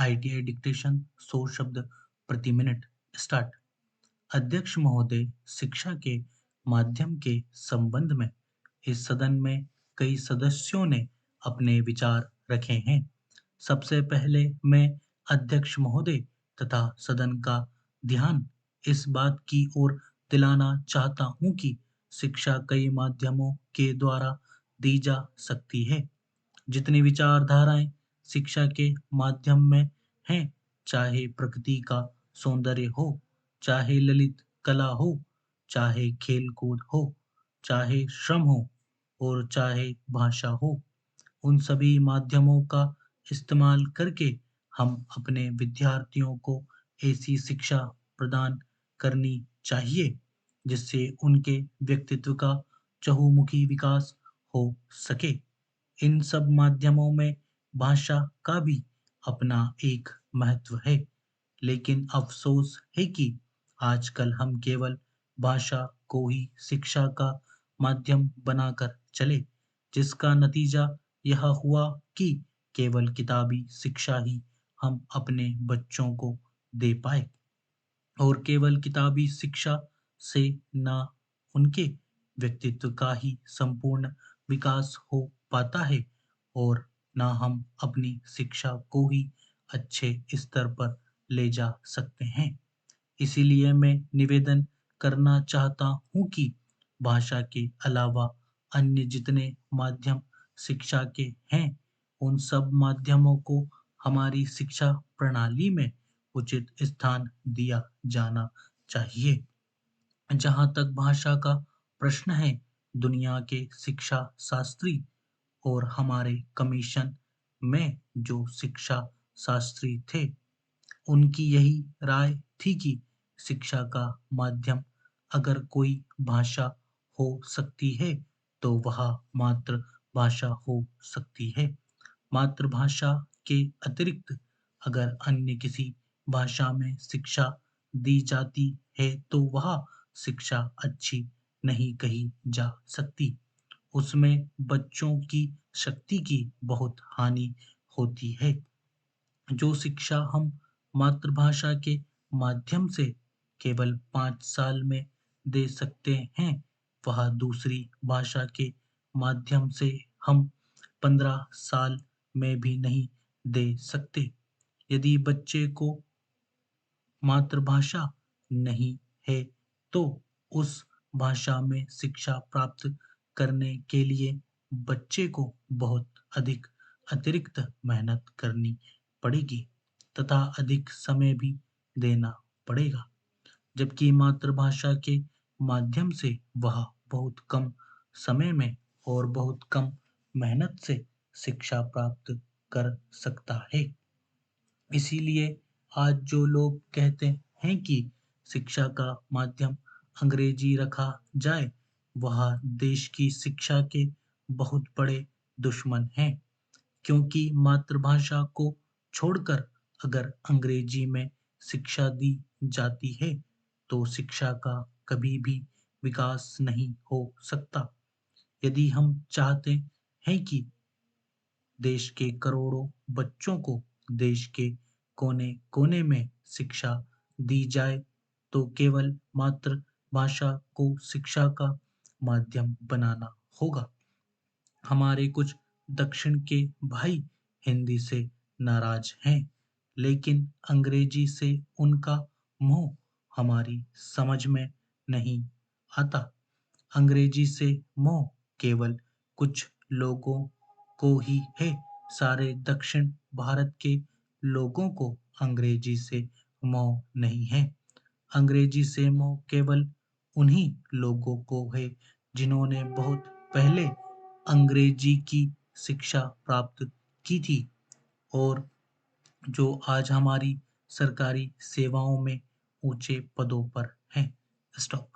ITI dictation 100 शब्द प्रति minute start. अध्यक्ष महोदय, शिक्षा के माध्यम के संबंध में इस सदन में कई सदस्यों ने अपने विचार रखे हैं। सबसे पहले मैं अध्यक्ष महोदय तथा सदन का ध्यान इस बात की ओर दिलाना चाहता हूँ कि शिक्षा कई माध्यमों के द्वारा दी जा सकती है। जितनी विचारधाराएं शिक्षा के माध्यम में हैं, चाहे प्रकृति का सौंदर्य हो, चाहे ललित कला हो, चाहे खेल कूद हो, चाहे श्रम हो और चाहे भाषा हो, उन सभी माध्यमों का इस्तेमाल करके हम अपने विद्यार्थियों को ऐसी शिक्षा प्रदान करनी चाहिए जिससे उनके व्यक्तित्व का चहुमुखी विकास हो सके। इन सब माध्यमों में भाषा का भी अपना एक महत्व है, लेकिन अफ़सोस है कि आजकल हम केवल भाषा को ही शिक्षा का माध्यम बनाकर चले, जिसका नतीजा यह हुआ कि केवल किताबी शिक्षा ही हम अपने बच्चों को दे पाए और केवल किताबी शिक्षा से ना उनके व्यक्तित्व का ही संपूर्ण विकास हो पाता है और ना हम अपनी शिक्षा को ही अच्छे स्तर पर ले जा सकते हैं। इसीलिए मैं निवेदन करना चाहता हूँ कि भाषा के अलावा अन्य जितने माध्यम शिक्षा के हैं, उन सब माध्यमों को हमारी शिक्षा प्रणाली में उचित स्थान दिया जाना चाहिए। जहाँ तक भाषा का प्रश्न है, दुनिया के शिक्षा शास्त्री और हमारे कमीशन में जो शिक्षा शास्त्री थे, उनकी यही राय थी कि शिक्षा का माध्यम अगर कोई भाषा हो सकती है, तो वह मातृभाषा हो सकती है। मातृभाषा के अतिरिक्त अगर अन्य किसी भाषा में शिक्षा दी जाती है, तो वह शिक्षा अच्छी नहीं कही जा सकती। उसमें बच्चों की शक्ति की बहुत हानि होती है। जो शिक्षा हम मातृभाषा के माध्यम से केवल 5 साल में दे सकते हैं, वह दूसरी भाषा के माध्यम से हम 15 साल में भी नहीं दे सकते। यदि बच्चे को मातृभाषा नहीं है, तो उस भाषा में शिक्षा प्राप्त करने के लिए बच्चे को बहुत अधिक अतिरिक्त मेहनत करनी पड़ेगी तथा अधिक समय भी देना पड़ेगा। जबकि मातृभाषा के माध्यम से वह बहुत कम समय में और बहुत कम मेहनत से शिक्षा प्राप्त कर सकता है। इसीलिए आज जो लोग कहते हैं कि शिक्षा का माध्यम अंग्रेजी रखा जाए, वह देश की शिक्षा के बहुत बड़े दुश्मन हैं। क्योंकि मातृभाषा को छोड़कर अगर अंग्रेजी में शिक्षा दी जाती है, तो शिक्षा का कभी भी विकास नहीं हो सकता। यदि हम चाहते हैं कि देश के करोड़ों बच्चों को देश के कोने-कोने में शिक्षा दी जाए, तो केवल मातृभाषा को शिक्षा का माध्यम बनाना होगा। हमारे कुछ दक्षिण के भाई हिंदी से नाराज हैं, लेकिन अंग्रेजी से उनका मोह हमारी समझ में नहीं आता। अंग्रेजी से मोह केवल कुछ लोगों को ही है। सारे दक्षिण भारत के लोगों को अंग्रेजी से मोह नहीं है। अंग्रेजी से मोह केवल उन्हीं लोगों को है जिन्होंने बहुत पहले अंग्रेजी की शिक्षा प्राप्त की थी और जो आज हमारी सरकारी सेवाओं में ऊंचे पदों पर हैं। स्टॉप।